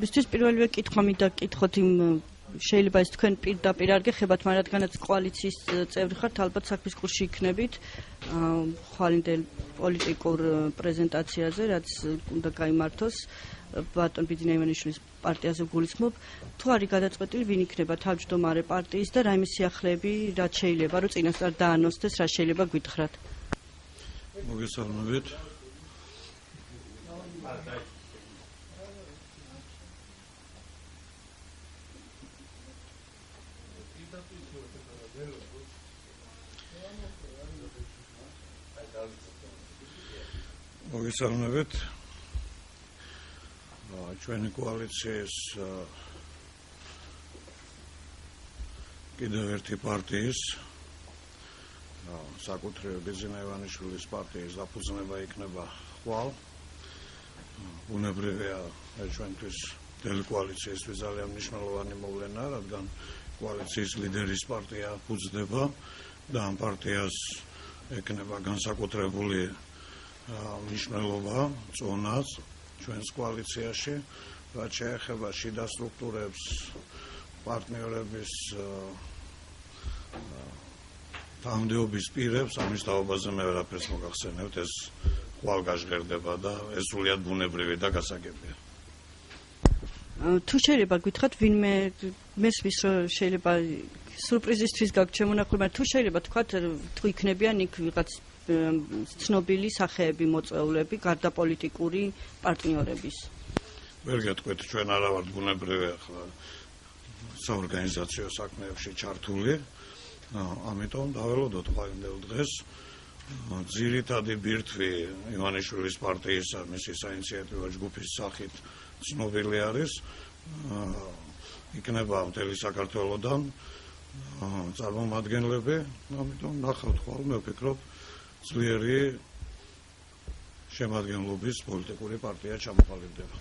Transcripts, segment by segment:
მისთვის პირველივე კითხვა მინდა გკითხოთ იმ შეიძლება ის თქვენ პირდაპირ არ გეხებათ, მაგრამ რადგანაც კოალიციის წევრი ხართ, ალბათ საქმის კურსში იქნებით ხვალინდელ პოლიტიკურ პრეზენტაციაზე, რაც უნდა გაიმართოს ბატონ ბიძინა ივანიშვილის პარტიაზე გულისხმობ. თუ არის გადაწყვეტილი, ვინ იქნება თავმჯდომარე პარტიის და რაიმე სიახლეები, რაც შეიძლება, რომ წინასწარ დაანონსდეს, რა შეიძლება გითხრათ. მოგესალმებით. მოგესალმებით. ჩვენი კოალიციის კიდევ ერთი პარტიის საკუთრივ ბიძინა ივანიშვილის პარტიის დაფუძნება იქნება ხვალ. ბუნებრივია ჩვენთვის მთელი კოალიციისთვის ძალიან მნიშვნელოვანი მოვლენა, რადგან კოალიციის ლიდერის პარტია ფუძდება და ამ პარტიას ეკნება განსაკუთრებული მნიშვნელობა, წონაც ჩვენს კოალიციაში, რაც შეეხება შიდა სტრუქტურებს, პარტნიორების თანამდებობის პირებს, ამის თაობაზე მე ვერაფერს მოგახსენებთ, ეს ხვალ გაჟღერდება და ეს სრულიად ბუნებრივი და გასაგებია. თუ შეიძლება გითხრათ, ვინმე მესმის რომ შეიძლება სურპრიზისთვის გაქვთ შემონახული, მაგრამ თუ შეიძლება თქვათ, თუ იქნებიან იქ ვიღაც ცნობილი სახეები მოწვეულები, გარდა პოლიტიკური პარტნიორების. ვერ გეტყვით, ჩვენ არა ვართ ბუნებრივი ახლა საორგანიზაციო საქმეებში ჩართული, ამიტომ დაველოდოთ ხვალინდელ დღეს. ძირითადი ბირთვი ივანიშვილის პარტიისა, მისი საინიციატივო ჯგუფის სახით ცნობილი არის, იქნება მთელი საქართველოდან წარმომადგენლები, ამიტომ ნახავთ ხვალ, მე ვფიქრობ, ძლიერი შემადგენლობის პოლიტიკური პარტია ჩამოყალიბდება.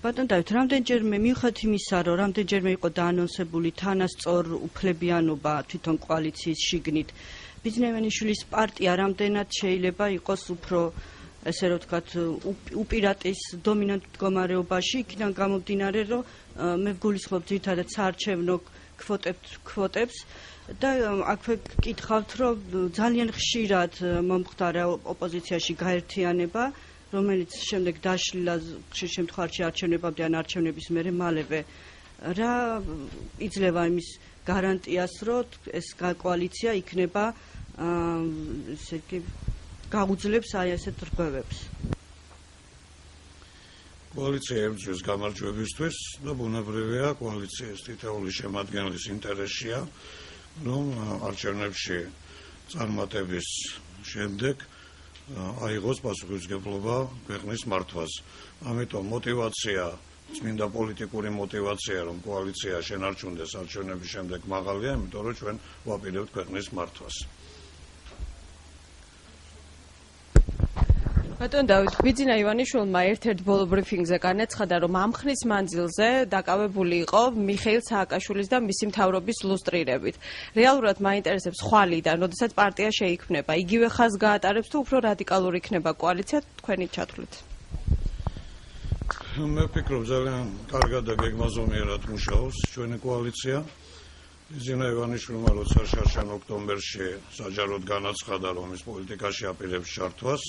ბატონ დავით, რამდენჯერმე მიუხედავად იმისა, რომ რამდენჯერმე იყო დაანონსებული თანასწორ უფლებიანობა თვითონ კოალიციის შიგნით, ბიძინა ივანიშვილის პარტია რამდენად შეიძლება იყოს უფრო, ესე რომ ვთქვათ, უპირატეს დომინანტ მდგომარეობაში, იქიდან გამომდინარე, რომ მე ვგულისხმობ ძირითადად საარჩევნო კვოტებს და აქვე გკითხავთ, რომ ძალიან ხშირად მომხდარა ოპოზიციაში გაერთიანება, რომელიც შემდეგ დაშლილა ხშირ შემთხვევაში არჩევნებამდე ან არჩევნების მერე მალევე. რა იძლევა იმის გარანტიას, რომ ეს კოალიცია იქნება ესე იგი გაუძლებს აი ასეთ რღვევებს. კოალიცია ებრძვის გამარჯვებისთვის და ბუნებრივია კოალიციის თითოეული შემადგენლის ინტერესია, რომ არჩევნებში წარმატების შემდეგ აიღოს პასუხისმგებლობა ქვეყნის მართვას. ამიტომ мотивация, წმინდა პოლიტიკური мотивация, რომ კოალიცია შენარჩუნდეს არჩევნების შემდეგ მაღალია, იმიტომ რომ ჩვენ ვაპირებთ ქვეყნის მართვას. ბატონ დავით, ბიძინა ივანიშვილმა ერთ-ერთ ბოლო ბრიფინგზე განაცხადა, რომ ამ ხნის მანძილზე დაკავებული იყო მიხეილ სააკაშვილის და მისი მთავრობის ლუსტრირებით. რეალურად მაინტერესებს ხვალიდან, როდესაც პარტია შეიქმნება, იგივე ხაზს გაატარებს თუ უფრო რადიკალური იქნება კოალიცია თქვენი ჩათვლით? მე ვფიქრობ, ძალიან კარგად და გეგმაზომიერად მუშაობს ჩვენი კოალიცია. ბიძინა ივანიშვილმა როცა შარშან ოქტომბერში საჯაროდ განაცხადა, რომ ის პოლიტიკაში აპირებს ჩართვას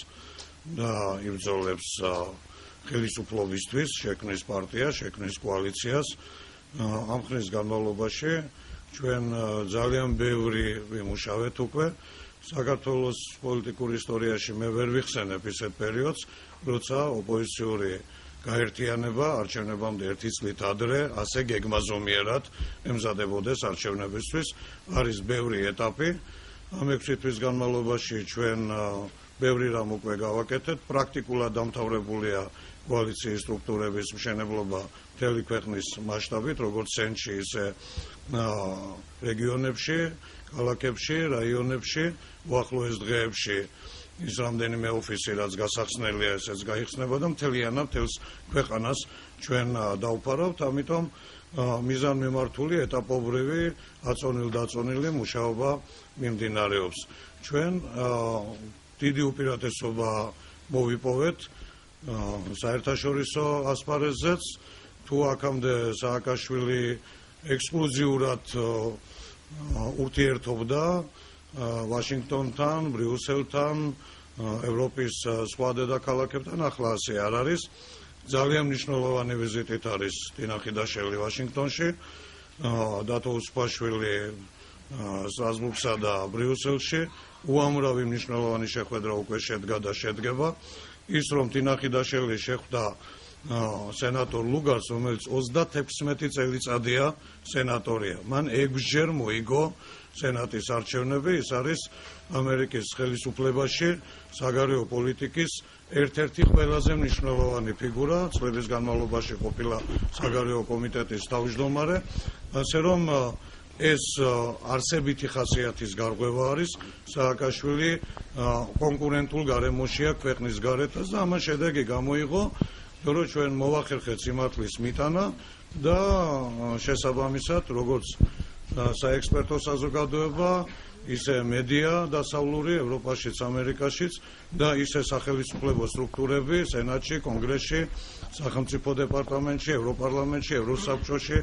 და იბრძოლებს ხელისუფლებისთვის, შექმნის პარტია, შექმნის კოალიციას. ამ ხნის განმავლობაში ჩვენ ძალიან ბევრი ვიმუშავეთ უკვე. საქართველოს პოლიტიკურ ისტორიაში მე ვერ ვიხსენებ ისეთ პერიოდს, როცა ოპოზიციური გაერთიანება არჩევნებამდე ერთი წლით ადრე ასე გეგმაზომიერად ემზადებოდეს არჩევნებისთვის. არის ბევრი ეტაპი. ამ 6 თვის განმავლობაში ჩვენ ბევრი რამ უკვე გავაკეთეთ, პრაქტიკულად დამთავრებულია კოალიციის სტრუქტურების მშენებლობა მთელი ქვეყნის მასშტაბით, როგორც ცენტრში, ისე რეგიონებში, ქალაქებში, რაიონებში, უახლოეს დღეებში ის რამდენიმე ოფისი, რაც გასახსნელია, ესეც გაიხსნება და მთლიანად მთელს ქვეყანას ჩვენ დავფარავთ, ამიტომ მიზანმიმართული, ეტაპობრივი, აწონილ-დაწონილი მუშაობა მიმდინარეობს. ჩვენ დიდი უპირატესობა მოვიპოვეთ საერთაშორისო ასპარეზზეც თუ აქამდე სააკაშვილი ექსკლუზიურად ურთიერთობდა ვაშინგტონთან, ბრიუსელთან, ევროპის სხვა დედაქალაქებთან, ახლა ასე არ არის. ძალიან მნიშვნელოვანი ვიზიტით არის ტინა ხიდაშელი ვაშინგტონში, დათო უსფაშვილი სტრასბურგსა და ბრიუსელში. უამრავი მნიშვნელოვანი შეხვედრა უკვე შედგა და შედგება. ის რომ ტინა ხიდაშელი შეხვდა სენატორ ლუგარს, რომელიც 36 წელიწადია სენატორია. მან 6-ჯერ მოიგო სენატის არჩევნები. ის არის ამერიკის ხელისუფლებაში საგარეო პოლიტიკის ერთ-ერთი ყველაზე მნიშვნელოვანი ფიგურა. წლების განმავლობაში ყოფილა საგარეო კომიტეტის თავმჯდომარე, ასე რომ ეს არსებითი ხასიათის გარღვევა არის. სააკაშვილი კონკურენტულ გარემოშია ქვეყნის გარეთაც და ამას შედეგი გამოიღო, რომ ჩვენ მოვახერხეთ სიმართლის მიტანა და შესაბამისად როგორც საექსპერტო საზოგადოება, ისე მედია დასავლური ევროპაშიც, ამერიკაშიც და ისე სახელმწიფო სტრუქტურები, სენატში, კონგრესში, სახელმწიფო დეპარტამენტში, ევროპარლამენტში, ევროსაბჭოში,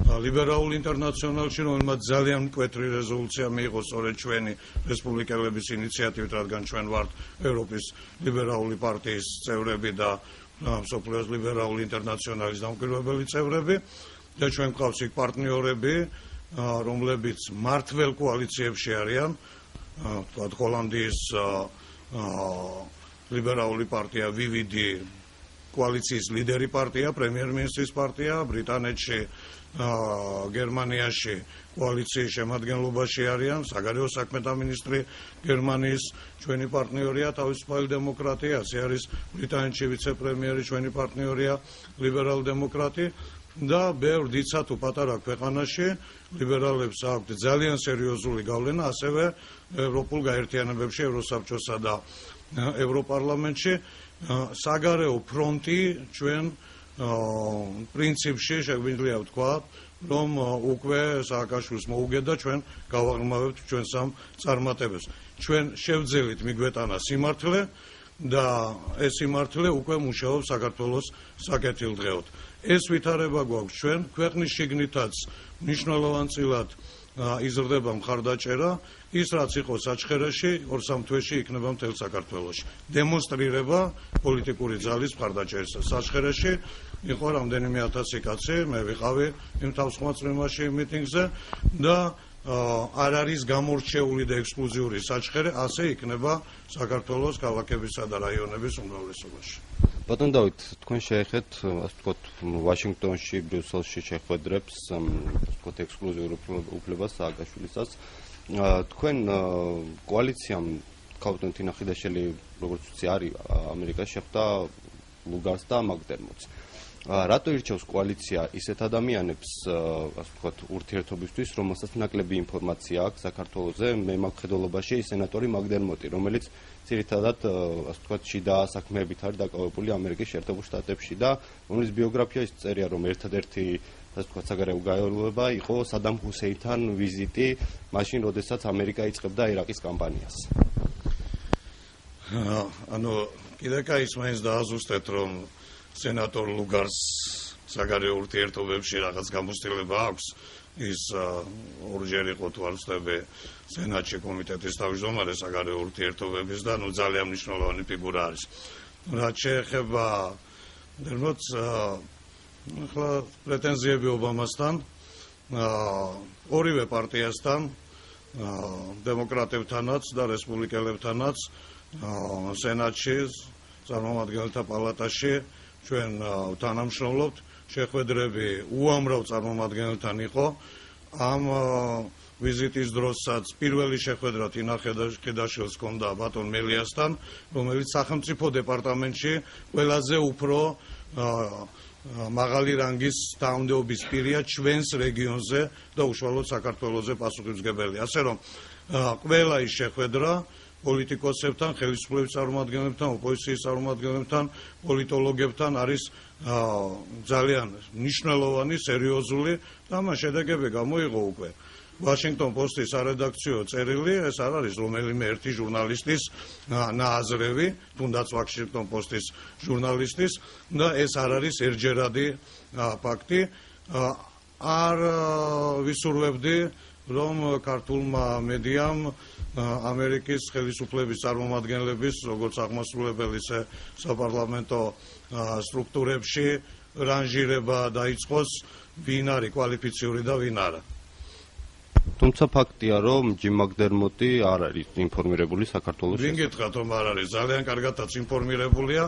ლიბერალურ ინტერნაციონალში, რომელმაც ძალიან მკვეთრი რეზოლუცია მიიღო სწორედ ჩვენი რესპუბლიკელების ინიციატივით, რადგან ჩვენ ვართ ევროპის ლიბერალური პარტიის წევრები და მსოფლიოს ლიბერალური ინტერნაციონალის დამკვირვებელი წევრები და ჩვენ გვყავს იქ პარტნიორები, რომლებიც მართლ კოალიციებში არიან, თქვათ ჰოლანდიის ლიბერალური პარტია VVD კოალიციის ლიდერი პარტია, პრემიერ-მინისტრის პარტია, ბრიტანეთში, გერმანიაში კოალიციის შემადგენლობაში არიან, საგარეო საქმეთა მინისტრი გერმანიის ჩვენი პარტნიორია თავისუფალი დემოკრატია, ასე არის ბრიტანეთში ვიცე-პრემიერი ჩვენი პარტნიორია ლიბერალ დემოკრატი და ბევრ დიდსა თუ პატარა ქვეყანაში ლიბერალებს აქვთ ძალიან სერიოზული გავლენა, ასევე ევროპულ გაერთიანებებში, ევროსაბჭოსა და ევროპარლამენტში. საგარეო ფრონტი ჩვენ პრინციპში შეგვიძლია ვთქვათ, რომ უკვე სააკაშვილს მოუგებდა ჩვენ გავაღრმავებთ ჩვენ სამ წარმატებას. ჩვენ შევძელით მიგვეტანა სიმართლე და ეს სიმართლე უკვე მუშაობს საქართველოს საკეთილდღეოდ. ეს ვითარება გვაქვს ჩვენ ქვეყნის შიგნითაც მნიშვნელოვანწილად იზრდება მხარდაჭერა, ის რაც იყო საჩხერეში, 2-3 თვეში იქნება მთელ საქართველოში. დემონსტრირება პოლიტიკური ძალის მხარდაჭერისა. საჩხერეში იყო რამდენიმე ათასი კაცი, მე ვიყავი იმ თავსხმაწვიმაში მიტინგზე და არ არის გამორჩეული და ექსკლუზიური საჩხერე, ასე იქნება საქართველოს ქალაქებისა და რაიონების უმრავლესობაში. ბატონ დავით, თქვენ შეეხეთ, ასე ვთქვათ, ვაშინგტონში, ბრიუსელში შეხვედრებს, ასე ვთქვათ, ექსკლუზიურ უფლებას სააკაშვილისას. თქვენ კოალიციამ ქავტონ თინა ხიდაშელი, როგორც ვიცი, არის ამერიკაში, შეხვდა ლუგარს და მაგდერმოტს. რატო ირჩევს კოალიცია ისეთ ადამიანებს, ასე ვთქვათ, ურთიერთობისთვის, რომელსაც ნაკლები ინფორმაცია აქვს საქართველოზე? მე მხედველობაში სენატორი მაგდერმოტი, რომელიც ძირითადად, ასე ვთქვათ, შიდა საქმეებით არის დაკავებული ამერიკის შეერთებულ შტატებში და რომლის ბიოგრაფიაში წერია, რომ ერთადერთი, ასე ვთქვათ, საგარეო გაევლება იყო სადამ ჰუსეინთან ვიზიტი, მაშინ, როდესაც ამერიკა იწყებდა ერაყის კამპანიას. ანუ კიდე კაის მაინც დააზუსტეთ, რომ სენატორ ლუგარს საგარეო ურთიერთობებში რაღაც გამოცდილება აქვს. ის ორჯერ იყო თუ არ ვცდები სენატში კომიტეტის თავმჯდომარე საგარეო ურთიერთობების და ძალიან მნიშვნელოვანი ფიგურა არის. რაც შეეხება დერმოტს, ახლა პრეტენზიები ობამასთან, ორივე პარტიასთან, დემოკრატებთანაც და რესპუბლიკელებთანაც სენატში, წარმომადგენელთა პალატაში ჩვენ თანამშრომლობთ. შეხვედრები უამრავ წარმომადგენელთან იყო. ამ ვიზიტის დროსაც პირველი შეხვედრა თინა ხიდაშვილს ჰქონდა ბატონ მელიასთან, რომელიც სახელმწიფო დეპარტამენტში ყველაზე უფრო მაღალი რანგის თანამდებობის პირია ჩვენს რეგიონზე და უშუალოდ საქართველოზე პასუხისმგებელია. ასე რომ ყველა ის შეხვედრა პოლიტიკოსებთან, ხელისუფლების წარმომადგენლებთან, ოპოზიციის წარმომადგენლებთან, პოლიტოლოგებთან არის ძალიან მნიშვნელოვანი, სერიოზული და ამ შედეგები გამოიღო უკვე. Washington Post-ის არედაქციო წერილი, ეს არ არის რომელიმე ერთი ჟურნალისტის ნააზრევი, თუნდაც Washington Post-ის ჟურნალისტის და ეს არ არის ერთჯერადი ფაქტი. არ ვისურვებდი, რომ ქართულმა მედიამ ამერიკის ხელისუფლების წარმომადგენლების, როგორც აღმასრულებელი, ისე საპარლამენტო სტრუქტურებში რანჟირება დაიწყოს, ვინ არის კვალიფიციური და ვინ არა. თუმცა ფაქტია, რომ ჯიმ მაკდერმოტი არ არის ინფორმირებული საქართველოს. ვინ გითხრათ, რომ არ არის? ძალიან კარგადაც ინფორმირებულია.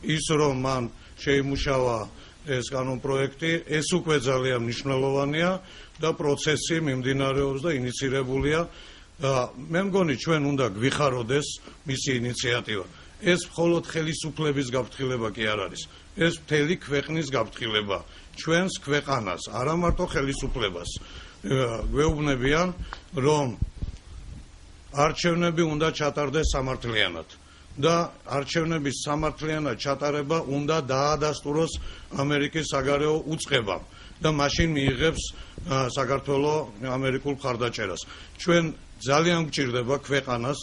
ის რომ მან შეიმუშავა ეს კანონპროექტი, ეს უკვე ძალიან მნიშვნელოვანია და პროცესი მიმდინარეობს და ინიცირებულია. მე მგონი ჩვენ უნდა გვიხაროდეს მისი ინიციატივა. ეს მხოლოდ ხელისუფლების გაფრთხილება კი არ არის. ეს მთელი ქვეყნის გაფრთხილება, ჩვენს ქვეყანას, არა მარტო ხელისუფლებას. გვეუბნებიან, რომ არჩევნები უნდა ჩატარდეს სამართლიანად და არჩევნების სამართლიანად ჩატარება უნდა დაადასტუროს ამერიკის საგარეო უწყებამ და მაშინ მიიღებს საქართველოს ამერიკულ მხარდაჭერას. ჩვენ ძალიან გვჭირდება ქვეყანას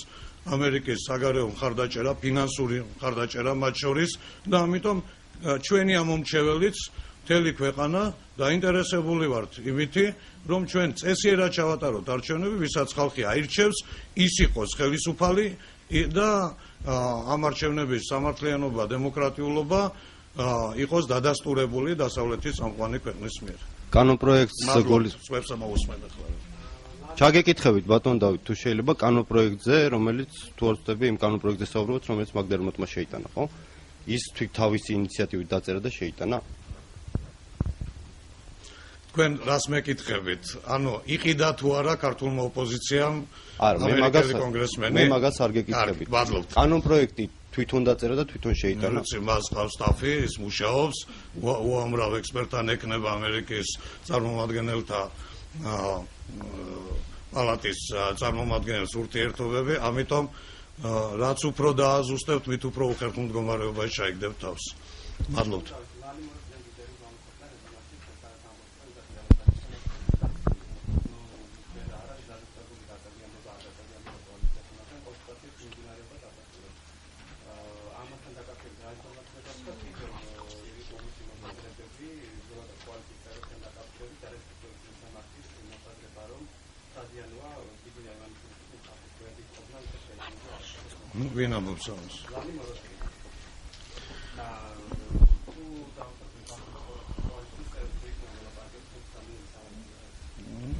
ამერიკის საგარეო მხარდაჭერა, ფინანსური მხარდაჭერა მათ შორის და ამიტომ ჩვენი ამომრჩეველიც მთელი ქვეყანა დაინტერესებული ვართ იმითი, რომ ჩვენ წესიერად ჩავატაროთ არჩევნები, ვისაც ხალხი აირჩევს, ის იყოს ხელისუფალი და ამ არჩევნების სამართლიანობა, დემოკრატიულობა იყოს დადასტურებული დასავლეთის წამყვანი ქვეყნის მიერ. კანონპროექტს სვებს ამოусმენთ ახლა. ჩაგეკითხებით ბატონ დავით, თუ შეიძლება კანონპროექტზე, რომელიც თუ არ ვწდები, იმ კანონპროექტზე საუბრობთ, რომელიც მაკდერმოტმა შეიტანა, ხო? ის თვით თავისი ინიციატივით დაწერა და შეიტანა. თქვენ რას მეკითხებით? ანუ იყიდა თუ არა ქართულმა ოპოზიციამ ამერიკელი კონგრესმენი? მე მაგას არ გეკითხებით. კანონპროექტი თვითონ დაწერა და თვითონ შეიტანა. მას ყავს სტაფი, ის მუშაობს, უამრავ ექსპერტთან ექნება ამერიკის წარმომადგენელთა პალატის წარმომადგენელს ურთიერთობები, ამიტომ რაც უფრო დააზუსტებთ, მით უფრო უხერხმლმდგომარეობაში ჩაიგდებთ თავს. მადლობთ. ვინ ამბობს ამას?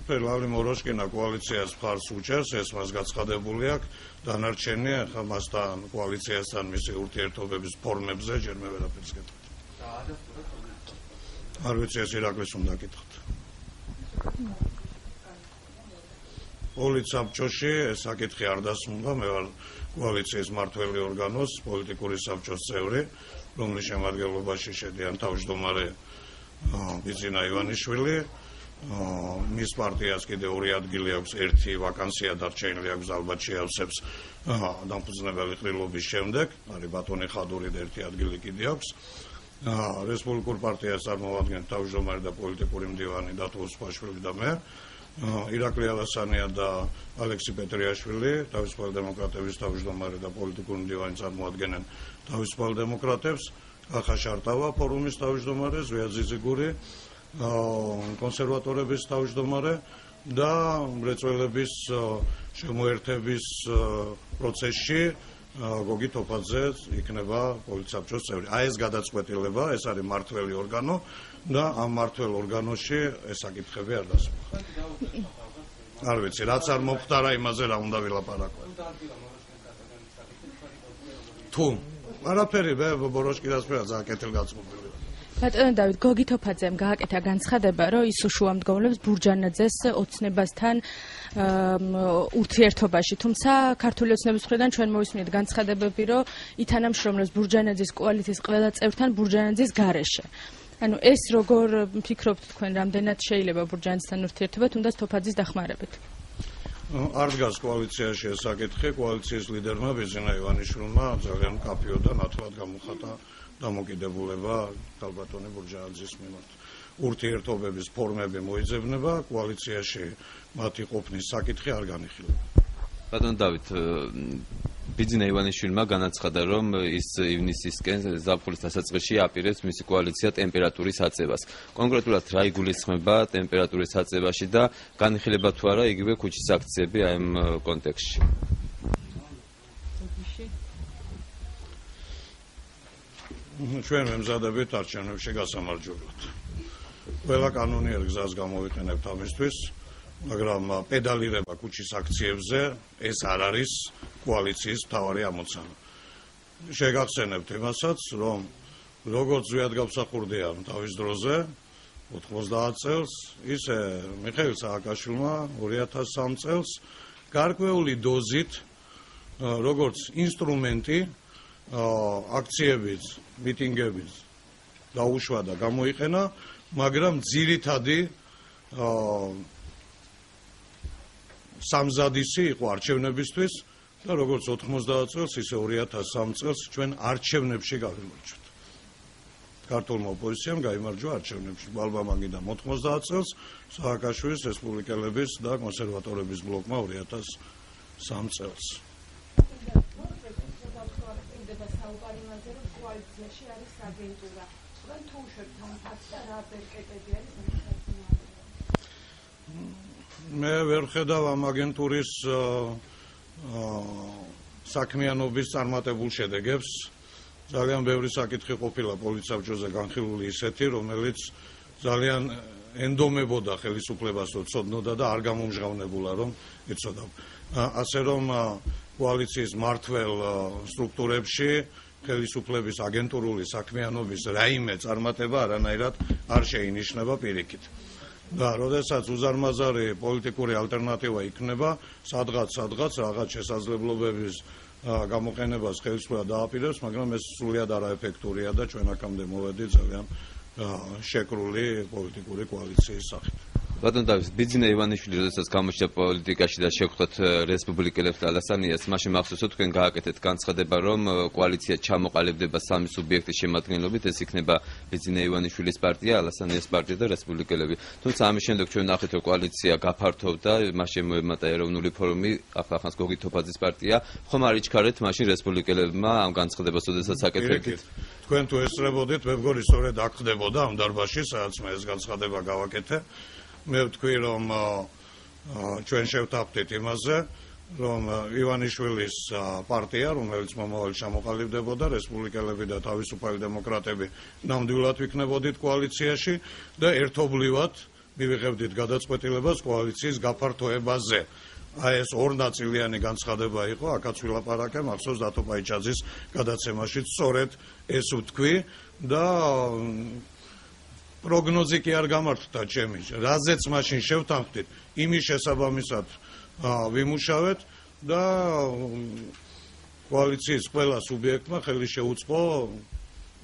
ლავლი მოროშკინა კოალიციას მხარს უჭერს, ეს მას გაცხადებული აქვს, დანარჩენი ახლა მასთან კოალიციასთან მისი ურთიერთობების ფორმებზე ჯერ მე ვერაფერს გეტყვით. არ ვიცი, ეს ირაკლის უნდა გითხრათ. პოლიცსაბჭოში ეს საკითხი არ დასმულდა, მე ვარ კოალიციის მმართველი ორგანოს პოლიტიკური საბჭოს წევრი, რომლის შემადგენლობაში შედიან თავმჯდომარე ბიძინა ივანიშვილი, მის პარტიას კიდევ 2 ადგილი აქვს, 1 ვაკანსია დარჩენილი აქვს, ალბათ შეავსებს დამფუძნებელი ყრილობის შემდეგ, არის ბატონი ხადური და 1 ადგილი კიდე აქვს. რესპუბლიკურ პარტიას წარმოვადგენთ თავმჯდომარე და პოლიტიკური მდივანი დათო უსხაშვილი და მე. ირაკლი ალასანია და ალექსი პეტრიაშვილი, თავისუფალი დემოკრატების თავმჯდომარე და პოლიტიკური მდივანი წარმოადგენენ თავისუფალ დემოკრატებს, კახა შარტავა ფორუმის თავმჯდომარე, ზვია ძიზიგური, კონსერვატორების თავმჯდომარე და მრეწველების შემოერთების პროცესში გოგი თოფაძე იქნება პოლიცსაბჭოს წევრი. აი ეს გადაწყვეტილება, ეს არის მმართველი ორგანო და ამ მმართველ ორგანოში ეს საკითხები არ დასმუხა. არ ვიცი, რაც არ მომხდარა, იმაზე რა უნდა ვილაპარაკო. თუ არაფერი, მე ბოროშკინას ვერა ძალიან კეთილგანწყობილი. ბატონო დავით, გოგი თოფაძემ გააკეთა განცხადება, რომ ის უშუამდგომლებს ბურჯანაძეს ოცნებასთან ურთიერთობაში, თუმცა ქართული ოცნების მხრიდან ჩვენ მოვისმინეთ განცხადებები, რომ ითანამშრომლებს ბურჯანაძის კოალიციის ყველა წევრთან ბურჯანაძის გარეშე. ანუ ეს როგორ ფიქრობთ თქვენ, რამდენად შეიძლება ბურჯანაძესთან ურთიერთობა, თუნდაც თოფაძის დახმარებით? არ დგას კოალიციაში ეს საკითხი, კოალიციის ლიდერმა ბიძინა ივანიშვილმა ძალიან მკაფიო და ნათლად გამოხატა დამოკიდებულება ქალბატონი ბურჯააძის მიმართ. ურთიერთობების ფორმები მოიძებნება, კოალიციაში მათი ყოფნის საკითხი არ განიხილება. ბატონ დავით, ბიძინა ივანიშვილმა განაცხადა, რომ ის ივნისისკენ ზაფხულის დასაწყისში აპირებს მისი კოალიცია ტემპერატურის აწევას. კონკრეტულად რა იგულისხმება ტემპერატურის აწევაში და განიხილება თუ არა იგივე ქუჩის აქციები აი ამ კონტექსტში? ჩვენ ვემზადებით არჩევნებში გასამარჯვებლად. ყველა კანონიერ გზას გამოვიყენებთ ამისთვის, მაგრამ პედალირება ქუჩის აქციებზე ეს არ არის კოალიციის მთავარი ამოცანა. შეგახსენებთ იმასაც, რომ როგორც ზვიად გამსახურდია თავის დროზე 90 წელს, ისე მიხეილ სააკაშვილმა 2003 წელს გარკვეული დოზით როგორც ინსტრუმენტი აქციების, მიტინგების დაუშვა და გამოიყენა, მაგრამ ძირითადი სამზადისი იყო არჩევნებისთვის და როგორც 90 წელს, ისე 2003 წელს ჩვენ არჩევნებში გავიმარჯვეთ. ქართულმა ოპოზიციამ გაიმარჯვა არჩევნებში. ბალბამაგიდან 90 წელს, სააკაშვილის რესპუბლიკელების და კონსერვატორების ბლოკმა 2003 წელს. მე ვერ ხედავ ამ აგენტურის საქმიანობის წარმატებულ შედეგებს. ძალიან ბევრი საკითხი ყოფილა პოლიცსაბჭოზე განხილული ისეთი, რომელიც ძალიან ენდომებოდა ხელისუფლებას, რომ ცოდნოდა და არ გამომჟღავნებულა, რომ იცოდა. ასე რომ კოალიციის მმართველ სტრუქტურებში ხელისუფლების აგენტურული საქმიანობის რაიმე წარმატება არანაირად არ შეინიშნება პირიქით. და როდესაც უზარმაზარი პოლიტიკური ალტერნატივა იქნება, სადღაც რაღაც შესაძლებლობების გამოყენებას ხელისუფლება დააპირებს, მაგრამ ეს სრულიად არაეფექტურია და ჩვენ აქამდე მოვედით ძალიან შეკრული პოლიტიკური კოალიციის სახით. ბატონ დავით, ბიძინა ივანიშვილი როდესაც გამოჩნდა პოლიტიკაში და შეგხვდათ რესპუბლიკელებს და ალასანიას, მაშინ მახსოვსოთ თქვენ გააკეთეთ განცხადება, რომ კოალიცია ჩამოყალიბდება სამი სუბიექტის შემადგენლობით, ეს იქნება ბიძინა ივანიშვილის პარტია, ალასანიას პარტია და რესპუბლიკელები. თუმცა ამის შემდეგ ჩვენ ნახეთ, რომ კოალიცია გაფართოვდა, მაშინ მოემატა ეროვნული ფორუმი, ახლა გოგი თოფაძის პარტია, ხომ არ იჩქარეთ მაშინ რესპუბლიკელებმა ამ განცხადებას, როდესაც აკეთებდით? თქვენ თუ ესწრებოდით, მე მგონი სწორედ აქ ხდებოდა ამ დარბაზში, სადაც მე ეს განცხადება გავაკეთე. მე ვთქვი, რომ ჩვენ შევთანხმდით იმაზე, რომ ივანიშვილის პარტია, რომელიც მომავალში ჩამოყალიბდებოდა, რესპუბლიკელები და თავისუფალი დემოკრატები ნამდვილად ვიქნებოდით კოალიციაში და ერთობლივად მივიღებდით გადაწყვეტილებას კოალიციის გაფართოებაზე. აი ეს ორნაწილიანი განცხადება იყო, აქაც ვილაპარაკე, მახსოვს დათო პაიჭაძის გადაცემაში სწორედ ეს ვთქვი და პროგნოზი კი არ გამართდა ჩემი, რაზეც მაშინ შევთანხმდით, იმის შესაბამისად ვიმუშავეთ და კოალიციის ყველა სუბიექტმა ხელი შეუწყო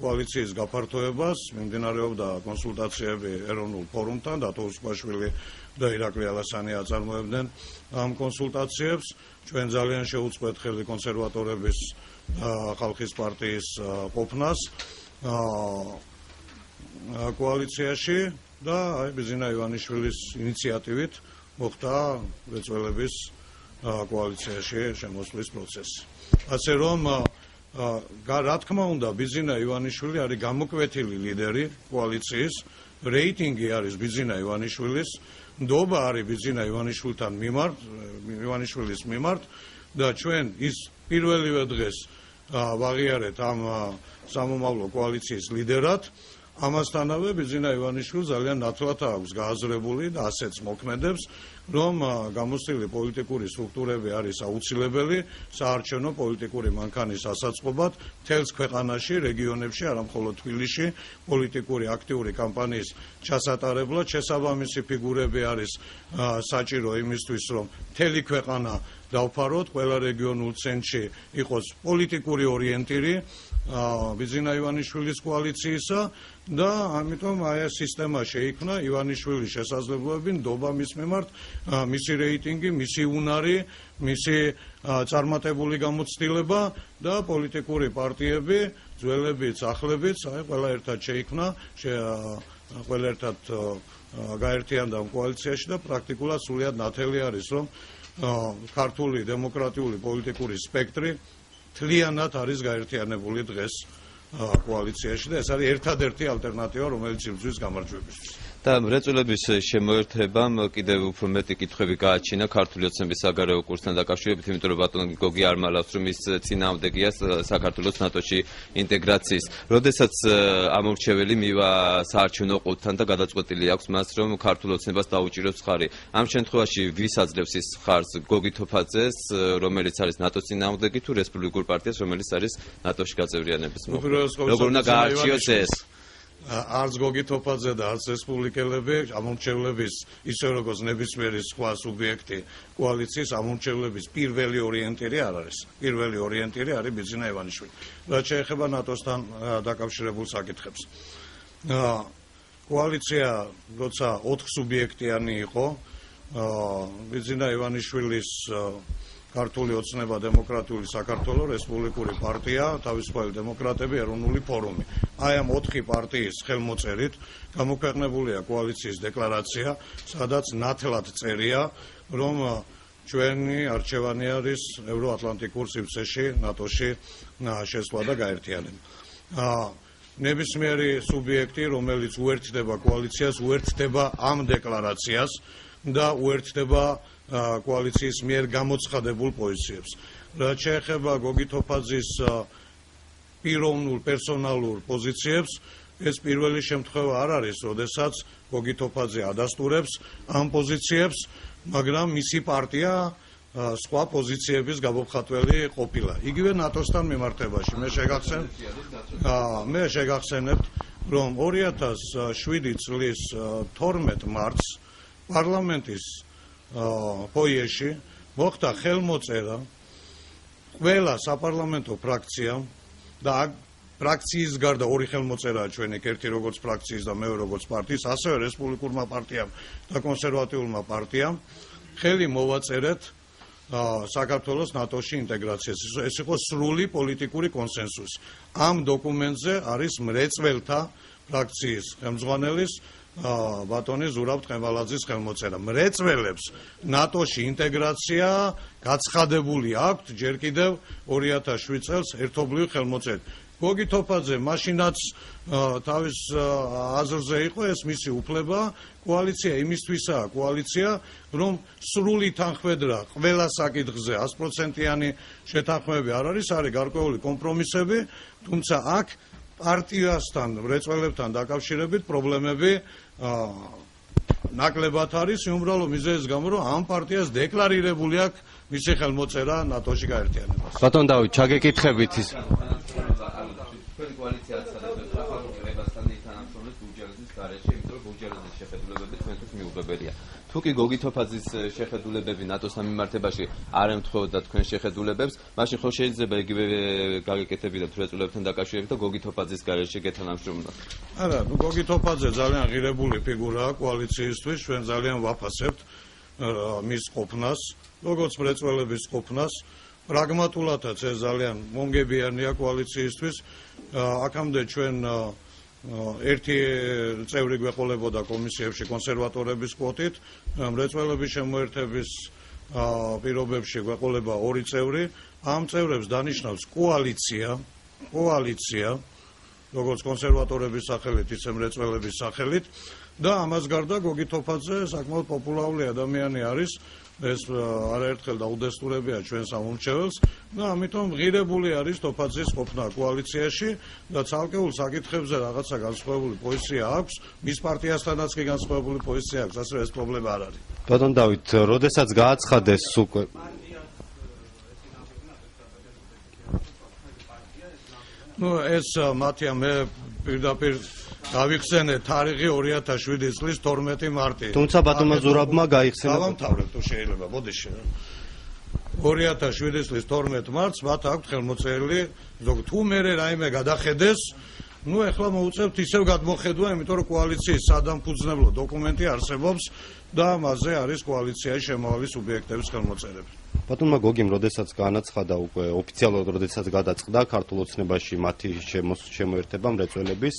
კოალიციის გაფართოებას, მიმდინარეობდა კონსულტაციები ეროვნულ ფორუმთან, დათო უსუპაშვილი და ირაკლი ალასანია აწარმოებდნენ ამ კონსულტაციებს. ჩვენ ძალიან შეუწყეთ ხელი კონსერვატორების ხალხის პარტიის ყოფნას კოალიციაში და აი ბიძინა ივანიშვილის ინიციატივით მოხდა რეწველების კოალიციაში შემოსვლის პროცესი. ასე რომ რა თქმა უნდა ბიძინა ივანიშვილი არის გამოკვეთილი ლიდერი კოალიციის, რეიტინგი არის ბიძინა ივანიშვილის, ნდობა არის ბიძინა ივანიშვილის მიმართ და ჩვენ ის პირველივე დღეს ვაღიარეთ ამ სამომავლო კოალიციის ლიდერად. ამასთანავე ბიძინა ივანიშვილი ძალიან ნათლად აქვს გააზრებული და ასეც მოქმედებს, რომ გამოცდილი პოლიტიკური სტრუქტურები არის აუცილებელი საარჩევნო პოლიტიკური მანქანის ასაწყობად მთელს ქვეყანაში, რეგიონებში, არა მხოლოდ თბილისში, პოლიტიკური აქტიური კამპანიის ჩასატარებლად. შესაბამისი ფიგურები არის საჭირო იმისთვის, რომ მთელი ქვეყანა დავფაროთ, ყველა რეგიონულ ცენტრში იყოს პოლიტიკური ორიენტირი, ბიძინა ივანიშვილის კოალიციისა და ამიტომ აი ეს სისტემა შეიქმნა ივანიშვილის შესაძლებლობები ნდობა მის მიმართ, მისი რეიტინგი, მისი უნარი, მისი წარმატებული გამოცდილება და პოლიტიკური პარტიები, ძველებიც, ახლებიც, აი ყველა ერთად შეიქმნა, ყველა ერთად გაერთიანდა კოალიციაში და პრაქტიკულად სრულიად ნათელი არის, რომ ქართული დემოკრატიული პოლიტიკური სპექტრი თლიანად არის გაერთიანებული დღეს კოალიციაში და ეს არის ერთადერთი ალტერნატივა, რომელიც იბრძვის გამარჯვებისთვის. და მრეწველების შემოერთებამ კიდევ უფრო მეტი კითხვები გააჩინა ქართული ოცნების საგარეო კურსთან დაკავშირებით, იმიტომ რომ ბატონ გოგი არ მალავს, რომ ის წინააღმდეგია საქართველოს ნატოში ინტეგრაციის. როდესაც ამორჩეველი მივა საარჩევნო ყოფთან და გადაწყვეტილი აქვს მას, რომ ქართულ ოცნებას დაუჭიროს ხარი. ამ შემთხვევაში ვის აძლევს ის ხარს, გოგი თოფაძეს, რომელიც არის ნატოს წინააღმდეგი, თუ რესპუბლიკურ პარტიას, რომელიც არის ნატოში გაწევრიანების მოხდა. როგორ უნდა გაარჩიოს ეს? არც გოგი თოფაძე და არც რესპუბლიკელები ამორჩევლების ისე როგორც ნებისმიერი სხვა სუბიექტი კოალიციის ამორჩევლების პირველი ორიენტირი არ არის. პირველი ორიენტირი არის ბიძინა ივანიშვილი. რაც შეეხება ნატოსთან დაკავშირებულ საკითხებს. კოალიცია როცა 4 სუბიექტიანი იყო, ბიძინა ივანიშვილის ქართული ოცნება დემოკრატიული საქართველოს რესპუბლიკური პარტია, თავისუფალი დემოკრატები, ეროვნული ფორუმი. აი ამ 4 პარტიის ხელმოწერით გამოქვეყნებულია კოალიციის დეკლარაცია, სადაც ნათლად წერია, რომ ჩვენი არჩევანი არის ევროატლანტიკურ სივრცეში, ნატოში შესვლა და გაერთიანება. ნებისმიერი სუბიექტი, რომელიც უერთდება კოალიციას, უერთდება ამ დეკლარაციას და უერთდება კოალიციის მიერ გამოცხადებულ პოზიციებს. რაც შეეხება გოგი თოფაძის პიროვნულ პერსონალურ პოზიციებს, ეს პირველი შემთხვევა არ არის, როდესაც გოგი თოფაძე ადასტურებს ამ პოზიციებს, მაგრამ მისი პარტია სხვა პოზიციების გამომხატველი ყოფილა. იგივე ნატოსთან მიმართებაში მე შეგახსენებთ, რომ 2007 წლის 12 მარტს პარლამენტის ფოიეში მოხდა ხელმოწერა ყველა საპარლამენტო ფრაქციამ და ფრაქციის გარდა 2 ხელმოწერაა ჩვენი, ერთი როგორც ფრაქციის და მეორე როგორც პარტიის, ასევე რესპუბლიკურმა პარტიამ და კონსერვატიულმა პარტიამ ხელი მოვაწერეთ საქართველოს ნატოში ინტეგრაციას. ეს იყო სრული პოლიტიკური კონსენსუსი. ამ დოკუმენტზე არის მრეწველთა ფრაქციის ხელმძღვანელის ბატონი ზურაბ ტყემალაძის ხელმოწერა. მრეწველებს ნატოში ინტეგრაცია გაცხადებული აქვთ ჯერ კიდევ 2007 წელს ერთობლივი ხელმოწერით. გოგი თოფაძე მაშინაც თავის აზრზე იყო, ეს მისი უფლება. კოალიცია იმისთვისაა კოალიცია, რომ სრული თანხმედრა ყველა საკითხზე 100%-იანი შეთანხმებები არ არის, არის გარკვეული კომპრომისები, თუმცა აქ პარტიასთან, მრეწველებთან დაკავშირებით პრობლემები ნაკლებად არის, უბრალოდ მიზეზის გამო, რომ ამ პარტიას დეკლარირებული აქვს მისი ხელმოწერა ნატოში გაერთიანებას. ბატონ დავით, ჩაგეკითხებით ის თქვენი კოალიცია აცხადებს ახალგაზრდებასთან თანამშრომლობს ბურჯალიძის გარეშე, იმიტომ რომ ბურჯალიძის შეხედულებები თქვენთვის მიუღებელია. თუ კი გოგი თოფაძის შეხედულებები ნატოსთან მიმართებაში არ ემთხვეოდა თქვენ შეხედულებებს, მაშინ ხო შეიძლება იგივე გაგეკეთებინათ რესპუბლიკებთან დაკავშირებით და გოგი თოფაძის გარეშე გეთანამშრომლოთ? არა, გოგი თოფაძე ძალიან ღირებული ფიგურაა კოალიციისთვის, ჩვენ ძალიან ვაფასებთ მის ყოფნას, როგორც მრეწველების ყოფნას. პრაგმატულადაც ეს ძალიან მომგებიანია კოალიციისთვის. აქამდე ჩვენ ერთი წევრი გვეყოლებოდა კომისიებში კონსერვატორების კვოტით, მრეწველების შემოერთების პირობებში გვეყოლება 2 წევრი. ამ წევრებს დანიშნავს კოალიცია, როგორც კონსერვატორების სახელით, ისე მრეწველების სახელით და ამას გარდა გოგი თოფაძე საკმაოდ პოპულარული ადამიანი არის. ეს არაერთხელ დაუდესტურებია ჩვენს ამორჩეველს და ამიტომ ღირებული არის თოფაძის ყოფნა კოალიციაში და ცალკეულ საკითხებზე რაღაცა განსხვავებული პოზიცია აქვს, მის პარტიასთანაც კი განსხვავებული პოზიცია აქვს, ასე ეს პრობლემა არ არის. ბატონ დავით, როდესაც გააცხადეს უკვე ეს მათია მე პირდაპირ გავიხსენე თარიღი 2007 წლის 12 მარტი. თუმცა ბატონმა ზურაბმა გაიხსენა. დავამთავრებ თუ შეიძლება, ბოდიში. 2007 წლის 12 მარტს მათ აქვთ ხელმოწერილი თუ მე რაიმე გადახედეს ნუ ეხლა მოუწევთ ისევ გადმოხედვა, იმიტომ რომ კოალიციის სადამფუძნებლო დოკუმენტი არსებობს და მასზე არის კოალიციაში შემავალი სუბიექტების ხელმოწერები. ბატონმა გოგიმ, როდესაც განაცხადა უკვე ოფიციალურად, როდესაც გადაწყდა ქართულ ოცნებაში მათი შემოერთება მრეწველების,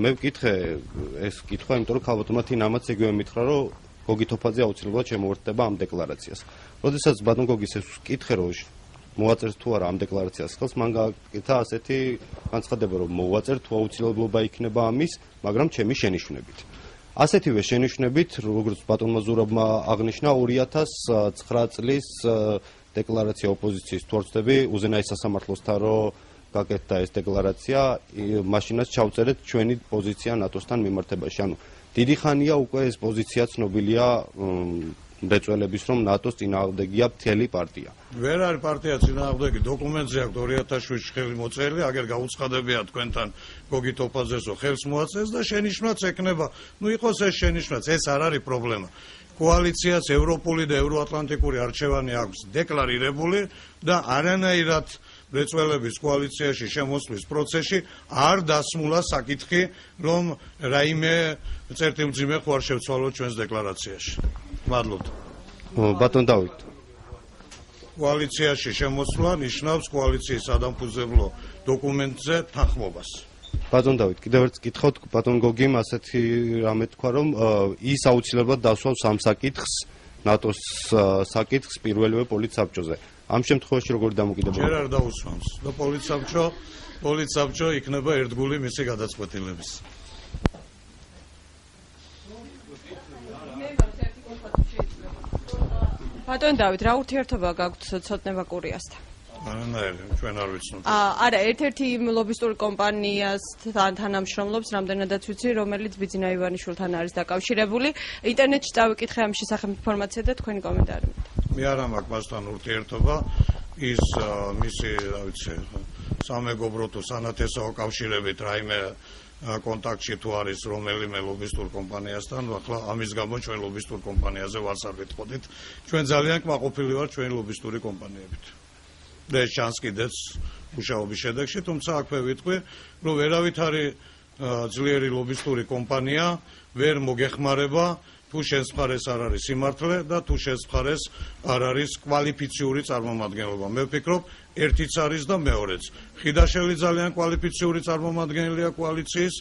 მე ვკითხე ეს კითხვა, იმიტომ რომ ქალბატონმა თინამაც იგივე მითხრა, რომ გოგი თოფაძე აუცილებლად შემოერთდება ამ დეკლარაციას. როდესაც ბატონ გოგის ეს ვკითხე, რომ მოვაწერთ თუ არა ამ დეკლარაციას ხელს, მან გააკეთა ასეთი განცხადება, რომ მოვაწერთ, თუ აუცილებლობა იქნება ამის, მაგრამ ჩემი შენიშვნებით. ასეთივე შენიშვნებით, როგორც ბატონმა ზურაბმა აღნიშნა, 2009 წლის დეკლარაცია ოპოზიციის თუ არ ვცდები, უზენაეს სასამართლოსთან რომ გაკეთდა ეს დეკლარაცია, მაშინაც ჩავწერეთ ჩვენი პოზიცია ნატოსთან მიმართებაში. ანუ დიდი ხანია უკვე ეს პოზიცია ცნობილია მრეწველების, რომ ნატოს წინააღმდეგია მთელი პარტია. ვერ არის პარტია წინააღმდეგი, დოკუმენტზე აქვს 2007 ხელი მოწერილი, აგერ გაუცხადებია თქვენთან გოგი თოფაძესო ხელს მოაწეს და შენიშვნაც ეკნება. ნუ იყოს ეს შენიშვნაც, ეს არ არის პრობლემა. კოალიციას ევროპული და ევროატლანტიკური არჩევანი აქვს დეკლარირებული და არანაირად მრეწველების კოალიციაში შემოსვლის პროცესში არ დასმულა საკითხი, რომ რაიმე წერტილმძიმე ხო არ შევცვალოთ ჩვენს დეკლარაციაში. მადლობთ. ბატონ დავით. კოალიციაში შემოსვლა ნიშნავს კოალიციის სადამფუძნებლო დოკუმენტზე თანხმობას. ბატონ დავით, კიდევ ერთ კითხავთ, ბატონ გოგიმ ასეთი რამე თქვა, რომ ის აუცილებლად დასვავს ამ საკითხს, ნატოს საკითხს პირველივე პოლიტსაბჭოზე. ამ შემთხვევაში როგორი დამოკიდებულება? ჯერ არ დაუსვამს და პოლიტსაბჭო იქნება ერთგული მისი გადაწყვეტილების. ბატონ დავით, რა ურთიერთობა გაქვთ ცოტნე კურიასთან? არანაირი, ჩვენ არ ვიცნობთ. არა, ერთ-ერთი ლობისტური კომპანიასთან თანამშრომლობს, რამდენადაც ვიცი, რომელიც ბიძინა ივანიშვილთან არის დაკავშირებული. ინტერნეტში წავიკითხე ამ შესახებ ინფორმაცია და თქვენი კომენტარი. მე არ მაქვს მასთან ურთიერთობა, ის მისი, რა ვიცი, სამეგობრო თუ სანათესაო კავშირებით რაიმე კონტაქტში თუ არის რომელიმე ლობისტურ კომპანიასთან, ახლა ამის გამო ჩვენ ლობისტურ კომპანიაზე ვარს არ ვიტყოდით. ჩვენ ძალიან კმაყოფილი ვართ ჩვენი ლობისტური კომპანიებით. და ეს ჩანს კიდეც მუშაობის შედეგში, თუმცა აქვე ვიტყვი, რომ ვერავით არის ძლიერი ლობისტური კომპანია, ვერ მოგეხმარება თუ შენს მხარეს არ არის სიმართლე და თუ შენს მხარეს არ არის კვალიფიციური წარმომადგენლობა. მე ვფიქრობ, ერთიც არის და მეორეც. ხიდაშელი ძალიან კვალიფიციური წარმომადგენელია კოალიციის,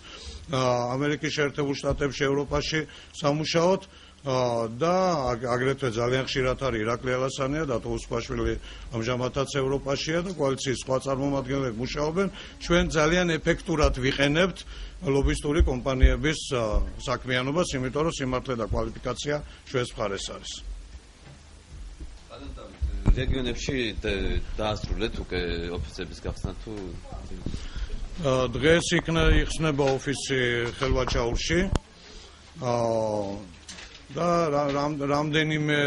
ამერიკის შეერთებულ შტატებში, ევროპაში სამუშაოდ და აგრეთვე ძალიან ხშირად არის ირაკლი ალასანია და თოუსფაშვილი ამჟამადაც ევროპაშია და კოალიციის სხვა წარმომადგენლები მუშაობენ. ჩვენ ძალიან ეფექტურად ვიყენებთ ლობისტური კომპანიების საქმიანობას, იმიტომ რომ სიმართლე და კვალიფიკაცია ჩვენს მხარეს არის. რეგიონებში დაასრულეთ უკვე ოფისების გახსნა თუ დღეს იხსნება ოფისი ხელვაჩაურში და რამდენიმე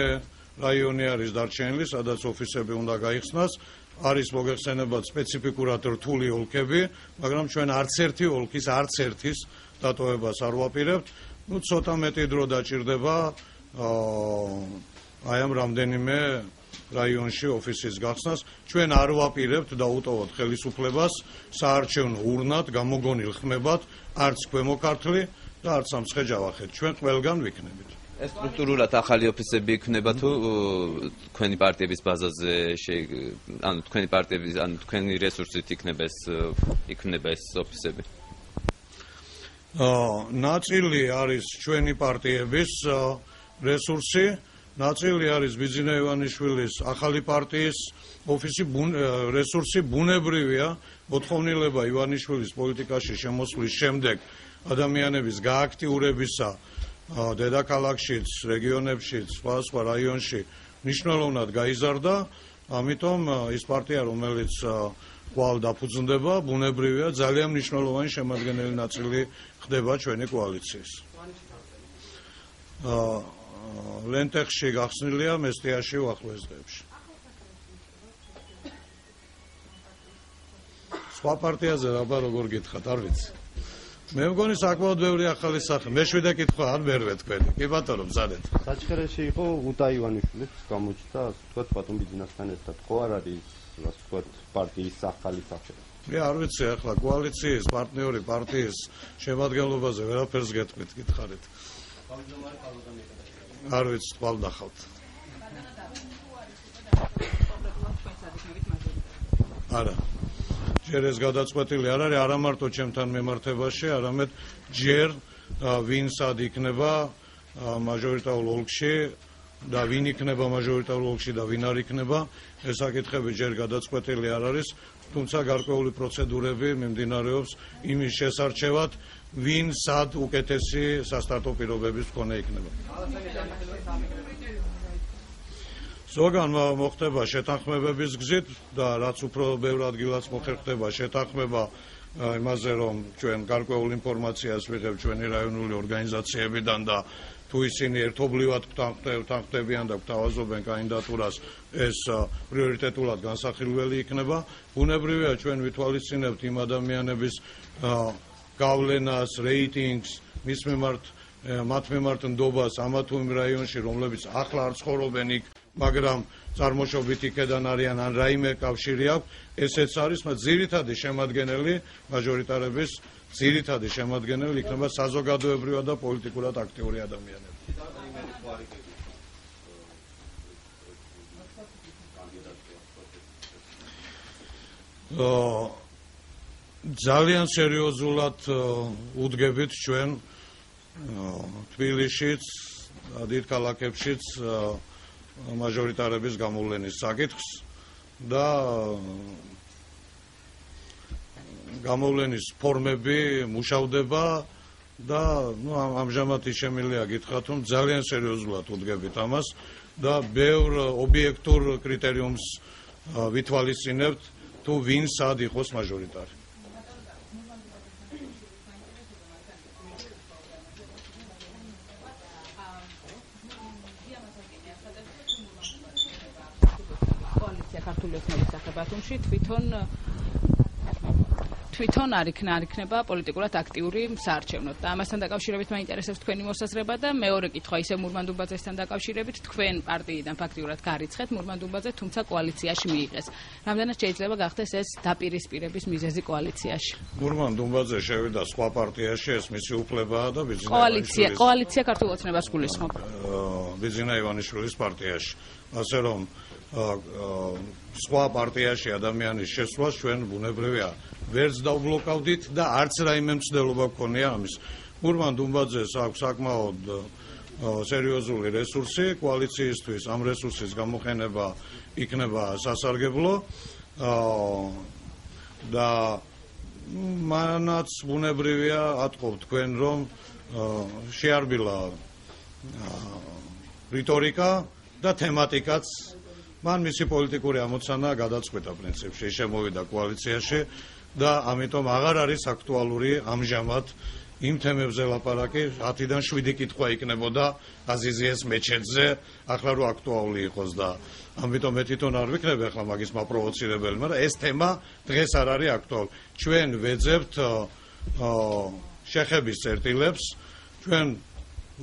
რაიონი არის დარჩენილი, სადაც ოფისები უნდა გაიხსნას. არის მოგეხსენებათ სპეციფიკურად რთული ოლქები, მაგრამ ჩვენ არც ერთის დატოვებას არ ვაპირებთ. ნუ ცოტა მეტი დრო დაჭირდება აი ამ რამდენიმე რაიონში ოფისის გახსნას. ჩვენ არ ვაპირებთ და უტოვოთ ხელისუფლებას საარჩევნო ურნად გამოგონილ ხმებად, არც ქვემო ქართლი და არც სამცხე ჯავახეთი. ჩვენ ყველგან ვიქნებით. ეს სტრუქტურულად ახალი ოფისები იქნება თუ თქვენი პარტიების ბაზაზე, ანუ თქვენი პარტიების, ანუ თქვენი რესურსით იქნება ეს ოფისები? ნაწილი არის ჩვენი პარტიების რესურსი, ნაწილი არის ბიძინა ივანიშვილის ახალი პარტიის ოფისი რესურსი. ბუნებრივია მოთხოვნილება ივანიშვილის პოლიტიკაში შემოსვლის შემდეგ ადამიანების გააქტიურებისა დედაქალაქშიც, რეგიონებშიც, სხვა რაიონში მნიშვნელოვნად გაიზარდა, ამიტომ ის პარტია, რომელიც კვალ დაფუძნდება, ბუნებრივია ძალიან მნიშვნელოვანი შემადგენელი ნაწილი ხდება ჩვენი კოალიციის. ლენტეხში გახსნილია, მესტიაში უახლოეს დღეებში. სხვა პარტიაზე რაბა როგორ გითხათ, არ ვიცი. მე მგონი საკმაოდ ბევრი ახალი სახე. მეშვიდე კითხვა არ მერვე თქვენი. კი ბატონო, მზადეთ. საჩხერეში იყო უდა ივანიშვილიც გამოჩნდა, ასე ვთქვათ, ბატონ ბიძინასთან ერთად. ხო არ არის, ასე ვთქვათ, პარტიის ახალი სახე? მე არ ვიცი ახლა კოალიციის პარტნიორი პარტიის შემადგენლობაზე ვერაფერს გეტყვით, გითხარით. არ ვიცი, თვალ ნახავთ. არა. ჯერ ეს გადაწყვეტილი არ არის არა მარტო ჩემთან მიმართებაში, არამედ ჯერ ვინ სად იქნება მაჟორიტარულ ოლქში და ვინ იქნება მაჟორიტარულ ოლქში და ვინ არ იქნება, ეს საკითხები ჯერ გადაწყვეტილი არ არის, თუმცა გარკვეული პროცედურები მიმდინარეობს იმის შესარჩევად, ვინ სად უკეთესი სასტარტო პირობების მქონე იქნება. ზოგან მოხდება შეთანხმებების გზით და რაც უფრო ბევრ ადგილას მოხერხდება შეთანხმება იმაზე, რომ ჩვენ გარკვეულ ინფორმაციას ვიღებთ ჩვენი რაიონული ორგანიზაციებიდან და თუ ისინი ერთობლივად გთანხმდებიან და გთავაზობენ კანდიდატურას, ეს პრიორიტეტულად განსახილველი იქნება. ბუნებრივია ჩვენ ვითვალისწინებთ იმ ადამიანების გავლენას, რეიტინგს, მათ მიმართ ნდობას ამა თუ იმ რაიონში, რომლებიც ახლა არ ცხოვრობენ იქ, მაგრამ წარმოშობით იქედან არიან ან რაიმე კავშირი აქვს, ესეც არის, მაგრამ ძირითადი შემადგენელი მაჟორიტარების ძირითადი შემადგენელი იქნება საზოგადოებრივად და პოლიტიკურად აქტიური ადამიანები. ძალიან სერიოზულად უდგებით ჩვენ თბილისშიც, დიდ ქალაქებშიც მაჟორიტარების გამოვლენის საკითხს და გამოვლენის ფორმები მუშავდება და ამჟამად ის შემიძლია გითხრათ, რომ ძალიან სერიოზულად უდგებით ამას და ბევრ ობიექტურ კრიტერიუმს ვითვალისწინებთ თუ ვინ სად იყოს მაჟორიტარი. ქართული ოცნების სახებათუმში თვითონ არ იქნება პოლიტიკურად აქტიური საარჩევნოდ და ამასთან დაკავშირებით მაინტერესებს თქვენი მოსაზრება და მეორე კითხვა ისე მურმან-დუმბაძესთან დაკავშირებით თქვენ პარტიიდან ფაქტიურად გარიცხეთ მურმან-დუმბაძე, თუმცა კოალიციაში მიიღეს. რამდენად შეიძლება გახდეს ეს დაპირისპირების მიზეზი კოალიციაში? მურმან-დუმბაძე შევიდა სხვა პარტიაში, ეს მისი უფლებაა და ბიძინა კოალიცია ქართულ ოცნებას გულისხმობ. ბიძინა ივანიშვილის პარტიაში. ასე რომ სხვა პარტიაში ადამიანის შესვლას ჩვენ ბუნებრივია ვერც დავბლოკავდით და არც რაიმე მცდელობა გქონია ამის. მურმან-დუმბაძეს აქვს საკმაოდ სერიოზული რესურსი კოალიციისთვის, ამ რესურსის გამოყენება იქნება სასარგებლო და მანაც ბუნებრივია ატყობ თქვენ, რომ შეარბილა რიტორიკა და თემატიკაც მან მისი პოლიტიკური ამოცანა გადაწყვეტა პრინციპში, შემოვიდა კოალიციაში და ამიტომ აღარ არის აქტუალური ამჟამად იმ თემებზე ლაპარაკი, 10-დან 7 კითხვა იქნებოდა აზიზიეს მეჩეთზე, ახლა რო აქტუალური იყოს და ამიტომ მე თვითონ არ ვიქნები ახლა მაგის მაპროვოცირებელი, მაგრამ ეს თემა დღეს არ არის აქტუალური. ჩვენ ვეძებთ შეხების წერტილებს, ჩვენ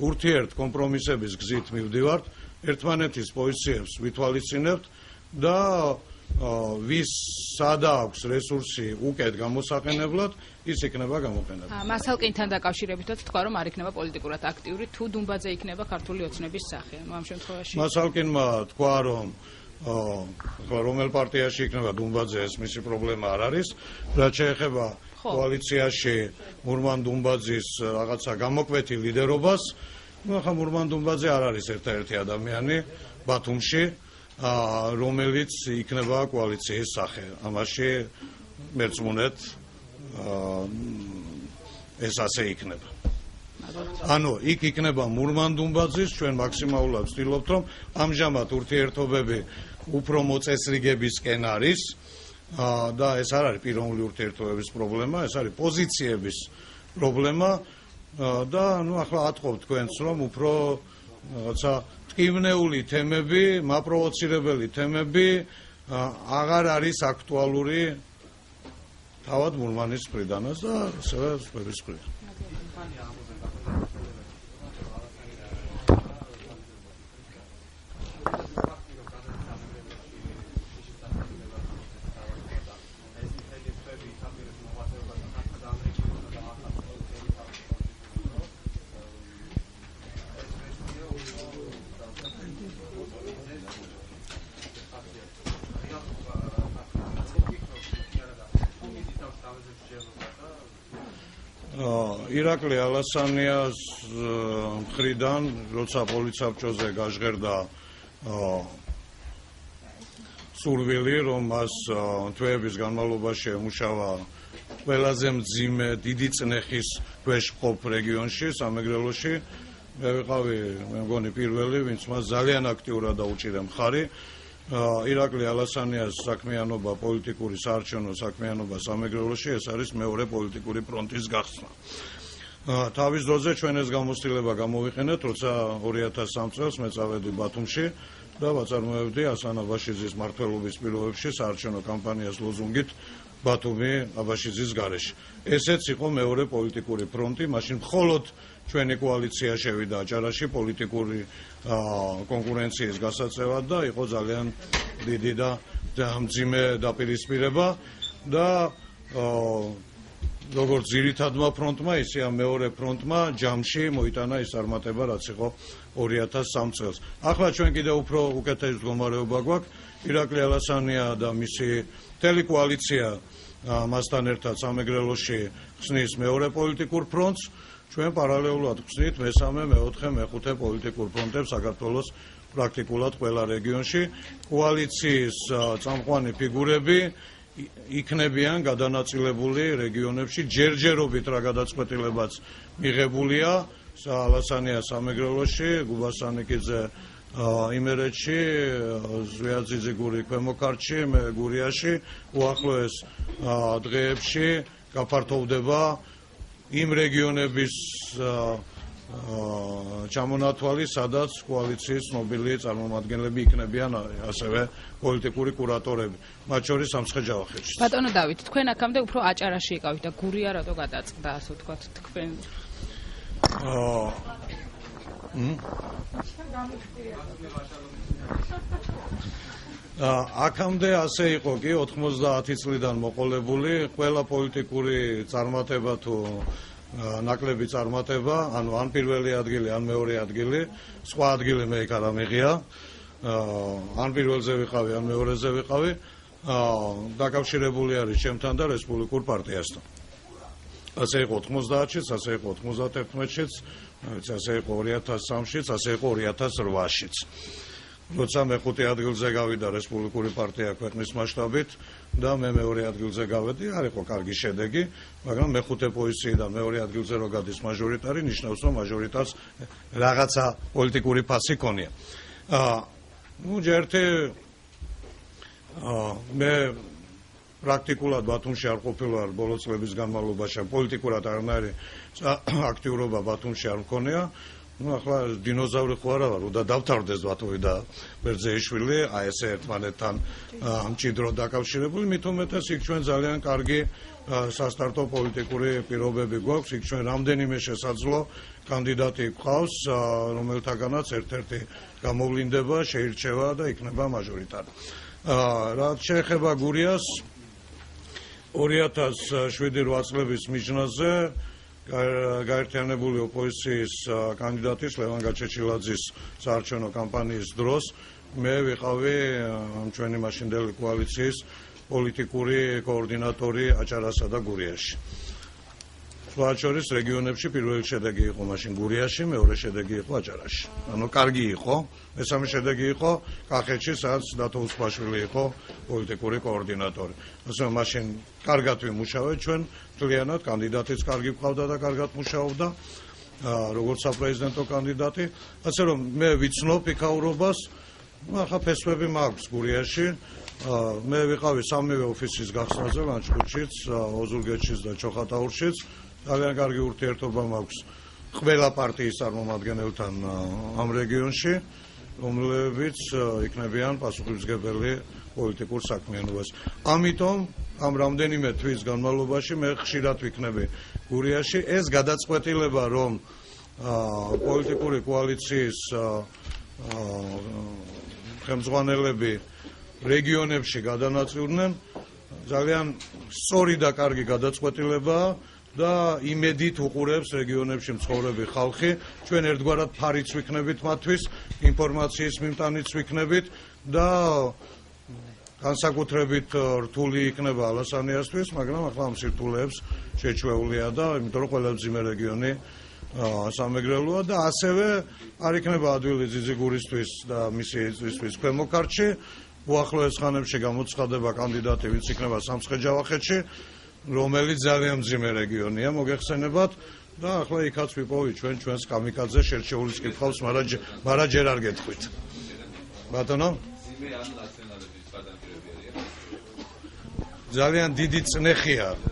ურთიერთ კომპრომისების გზით მივდივართ, ერთმანეთის პოზიციებს ვითვალისწინებთ და ვის სადა აქვს რესურსი უკეთ გამოსაყენებლად, ის იქნება გამოყენებული. მასალკინთან დაკავშირებითაც თქვა, რომ არ იქნება პოლიტიკურად აქტიური, თუ დუმბაძე იქნება ქართული ოცნების სახე. ამ შემთხვევაში მასალკინმა თქვა, რომ რომელ პარტიაში იქნება დუმბაძე, ეს მისი პრობლემა არ არის. რაც შეეხება კოალიციაში მურმან-დუმბაძის რაღაცა გამოკვეთი ლიდერობას, ახლა მურმან-დუმბაძე არ არის ერთადერთი ადამიანი ბათუმში, რომელიც იქნება კოალიციის სახე. ამაში მერწმუნეთ ეს ასე იქნება. ანუ იქ იქნება მურმან-დუმბაძის, ჩვენ მაქსიმალურად ვცდილობთ, რომ ამჟამად ურთიერთობები უფრო მოწესრიგებისკენ არის და ეს არ არის პიროვნული ურთიერთობების პრობლემა, ეს არის პოზიციების პრობლემა და ახლა ატყობ თქვენს, რომ უფრო რაღაცა ტკივნეული თემები, მაპროვოცირებელი თემები აღარ არის აქტუალური თავად მურმანის მხრიდანაც და ასევე სხვების მხრიდან. ირაკლი ალასანიას მხრიდან, როცა პოლიცაბჭოზე გაჟღერდა სურვილი, რომ მას თვეების განმავლობაში ემუშავა ყველაზე მძიმე დიდი წნეხის ქვეშ მყოფ რეგიონში, სამეგრელოში, მე ვიყავი, მე მგონი პირველი, ვინც მას ძალიან აქტიურად დაუჭირა მხარი. ირაკლი ალასანიას საქმიანობა, პოლიტიკური საარჩევნო საქმიანობა სამეგრელოში, ეს არის მეორე პოლიტიკური ფრონტის გახსნა. თავის დროზე ჩვენ ეს გამოცდილება გამოვიყენეთ, როცა 2003 წელს მე წავედი ბათუმში და ვაწარმოებდი ასან აბაშიძის მმართველობის პირობებში საარჩევნო კამპანიას ლოზუნგით ბათუმი აბაშიძის გარეშე. ესეც იყო მეორე პოლიტიკური ფრონტი, მაშინ მხოლოდ ჩვენი კოალიცია შევიდა აჭარაში პოლიტიკური კონკურენციის გასაწევად და იყო ძალიან დიდი და მძიმე დაპირისპირება და როგორც ძირითადმა ფრონტმა, ისე ამ მეორე ფრონტმა ჯამში მოიტანა ის წარმატება, რაც იყო 2003 წელს. ახლა ჩვენ კიდევ უფრო უკეთეს მდგომარეობა გვაქვს. ირაკლი ალასანია და მისი მთელი კოალიცია მასთან ერთად სამეგრელოში ხსნის მეორე პოლიტიკურ ფრონტს. ჩვენ პარალელურად ხსნით მესამე, მეოთხე, მეხუთე პოლიტიკურ ფრონტებს საქართველოს პრაქტიკულად ყველა რეგიონში. კოალიციის წამყვანი ფიგურები იქნებიან გადანაწილებული რეგიონებში, ჯერჯერობით რა გადაწყვეტილებაც მიღებულია ალასანია სამეგრელოში, გუბასანიკიძე იმერეთში, ზვიაძიძიგური ქვემო ქართლში, მე გურიაში, უახლოეს დღეებში გაფართოვდება იმ რეგიონების ჩამონათვალი, სადაც კოალიციის ცნობილი წარმომადგენლები იქნებიან ასევე პოლიტიკური კურატორები, მათ შორის სამცხე-ჯავახეთში. ბატონო დავით, თქვენ აქამდე უფრო აჭარაში იყავით და გურია რატო გადაწყდა, ასე ვთქვათ, თქვენ? აქამდე ასე იყო კი 90 წლიდან მოყოლებული, ყველა პოლიტიკური წარმატება თუ ნაკლები წარმატება, ანუ ან პირველი ადგილი, ან მეორე ადგილი, სხვა ადგილი მე იქ არ ამიღია, ან პირველზე ვიყავი, ან მეორეზე ვიყავი, დაკავშირებული არის ჩემთან და რესპუბლიკურ პარტიასთან. ასე იყო 90-შიც, ასე იყო 91-შიც, ასე იყო 2003-შიც, ასე იყო 2008-შიც. როცა მეხუთე ადგილზე გავიდა რესპუბლიკური პარტია ქვეყნის მასშტაბით და მე მეორე ადგილზე გავედი, არ იყო კარგი შედეგი, მაგრამ მეხუთე პოზიციიდან მეორე ადგილზე რო გადის მაჟორიტარი, ნიშნავს, რომ მაჟორიტარს რაღაცა პოლიტიკური ფასი ქონია. ჯერთი მე პრაქტიკულად ბათუმში არ ყოფილვარ ბოლო წლების განმავლობაში, პოლიტიკურად არანაირი აქტიურობა ბათუმში არ მქონია. ახლა დინოზავრი ხო არა ვარ, და დავთავრდეს ბათუმი და ბერძეიშვილი, აი ესე ერთმანეთთან მჭიდროდ დაკავშირებული, მით უმეტეს იქ ჩვენ ძალიან კარგი სასტარტო პოლიტიკური პირობები გვაქვს, იქ ჩვენ რამდენიმე შესაძლო კანდიდატი გვყავს, რომელთაგანაც ერთ-ერთი გამოვლინდება, შეირჩევა და იქნება მაჟორიტარი. რაც შეეხება გურიას 2007-8 წლების მიჯნაზე გაერთიანებული ოპოზიციის კანდიდატის ლევან გაჩეჩილაძის საარჩევნო კამპანიის დროს მე ვიყავი ჩვენი მაშინდელი კოალიციის პოლიტიკური კოორდინატორი აჭარასა და გურიაში. სხვა შორის რეგიონებში პირველი შედეგი იყო მაშინ გურიაში, მეორე შედეგი იყო აჭარაში. ანუ კარგი იყო, მესამე შედეგი იყო კახეთში, სადაც დათო უსხვაშვილი იყო პოლიტიკური კოორდინატორი. ასე რომ მაშინ კარგად ვიმუშავეთ ჩვენ, მთლიანად კანდიდატიც კარგი გვყავდა და კარგად მუშაობდა, როგორც საპრეზიდენტო კანდიდატი. ასე რომ მე ვიცნობ იქაურობას, ახლა ფესვები მაქვს გურიაში. მე ვიყავი სამივე ოფისის გახსნაზე, ლანჩხუთშიც, ოზურგეთშიც და ჩოხატაურშიც. ძალიან კარგი ურთიერთობა მაქვს ყველა პარტიის წარმომადგენელთან ამ რეგიონში, რომლებიც იქნებიან პასუხისმგებელი პოლიტიკურ საქმიანობას. ამიტომ ამ რამდენიმე თვის განმავლობაში მე ხშირად ვიქნები გურიაში. ეს გადაწყვეტილება, რომ პოლიტიკური კოალიციის ხელმძღვანელები რეგიონებში გადანაწილდნენ, ძალიან სწორი და კარგი გადაწყვეტილებაა და იმედით უყურებს რეგიონებში მცხოვრები ხალხი. ჩვენ ერთგვარად ფარიც ვიქნებით მათთვის, ინფორმაციის მიმტანიც ვიქნებით და განსაკუთრებით რთული იქნება ალასანიასთვის, მაგრამ ახლა ამ სირთულეებს შეჩვეულია და იმიტომ რომ ყველა მძიმე რეგიონი სამეგრელოა და ასევე არ იქნება ადვილი ძიძიგურისთვის და მისი ეზისთვის ქვემო ქართლში. უახლოეს ხანებში გამოცხადება კანდიდატი, ვინც იქნება სამცხე-ჯავახეთში, რომელიც ძალიან მძიმე რეგიონია, მოგეხსენებათ და ახლა იქაც ვიპოვით ჩვენს კამიკაძე შერჩეულის კითხვას, მაგრამ ჯერ არ გეტყვით. ბატონო?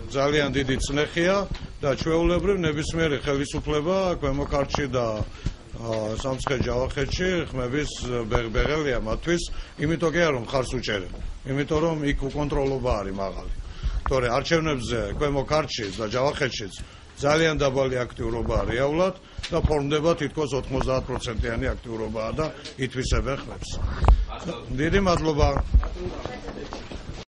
ძალიან დიდი წნეხია და ჩვეულებრივ ნებისმიერი ხელისუფლება ქვემო ქართლში და სამცხე-ჯავახეთში ხმების ბეღელია მათთვის, იმიტომ კი არა რომ ხარს უჭერენ, იმიტომ რომ იქ უკონტროლობა არის მაღალი. თორე არჩევნებზე ქვემო ქართლში და ჯავახეთშიც ძალიან დაბალი აქტიურობაა რეალურად და ფორმდება თითქოს 90%-იანი აქტიურობაა და ითვისებენ ხმებს. დიდი მადლობა.